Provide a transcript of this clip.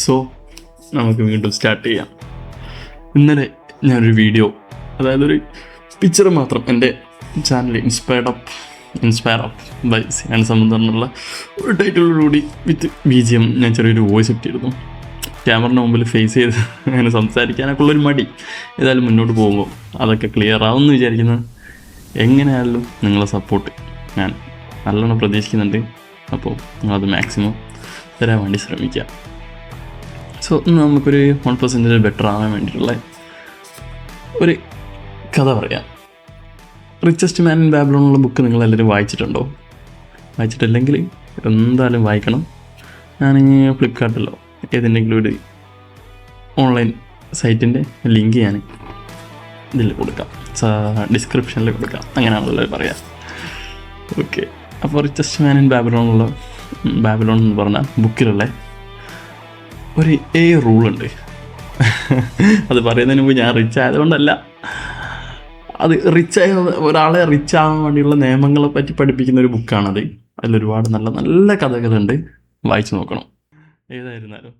So നമുക്ക് വീണ്ടും start ചെയ്യാം. ഇന്നലെ ഞാനൊരു വീഡിയോ, അതായത് ഒരു പിക്ചർ മാത്രം എൻ്റെ ചാനൽ ഇൻസ്പയർ അപ്പ് ബൈ സിയാൻ സംബന്ധമുള്ള ഒരു ടൈറ്റിലോടുകൂടി വിത്ത് BGM ഞാൻ ചെറിയൊരു വോയിസ് ഇട്ടിരുന്നു. ക്യാമറയുടെ മുമ്പിൽ ഫേസ് ചെയ്ത് അങ്ങനെ സംസാരിക്കാനൊക്കെ ഉള്ളൊരു മടി. ഏതായാലും മുന്നോട്ട് പോകുമ്പോൾ അതൊക്കെ ക്ലിയർ ആവുമെന്ന് വിചാരിക്കുന്നു. എങ്ങനെയായാലും നിങ്ങളെ സപ്പോർട്ട് ഞാൻ നല്ലോണം പ്രതീക്ഷിക്കുന്നുണ്ട്. അപ്പോൾ നിങ്ങളത് മാക്സിമം തരാൻ വേണ്ടി ശ്രമിക്കുക. സോ നമുക്കൊരു 1% ബെറ്റർ ആവാൻ വേണ്ടിയിട്ടുള്ള ഒരു കഥ പറയാം. റിച്ചസ്റ്റ് മാൻ ഇൻ ബാബിലോൺ എന്നുള്ള ബുക്ക് നിങ്ങളെല്ലാവരും വായിച്ചിട്ടുണ്ടോ? വായിച്ചിട്ടില്ലെങ്കിൽ എന്തായാലും വായിക്കണം. ഞാൻ ഫ്ലിപ്കാർട്ടിലോ ഏതെങ്കിലും ഒരു ഓൺലൈൻ സൈറ്റിൻ്റെ ലിങ്ക് ഞാൻ ഇതിൽ കൊടുക്കാം, ഡിസ്ക്രിപ്ഷനിൽ കൊടുക്കാം. അങ്ങനെയാണല്ലോ പറയാം. ഓക്കെ, അപ്പോൾ റിച്ചസ്റ്റ് മാൻ ഇൻ ബാബിലോൺ എന്ന് പറഞ്ഞ ബുക്കിലുള്ള ഒരു റൂളുണ്ട്. അത് പറയുന്നതിന് മുമ്പ് ഞാൻ റിച്ച് ആയതുകൊണ്ടല്ല, അത് ഒരാളെ റിച്ച് ആവാൻ വേണ്ടിയുള്ള നിയമങ്ങളെ പറ്റി പഠിപ്പിക്കുന്ന ഒരു ബുക്കാണത്. അതിലൊരുപാട് നല്ല നല്ല കഥകളുണ്ട്, വായിച്ചു നോക്കണം. ഏതായിരുന്നാലും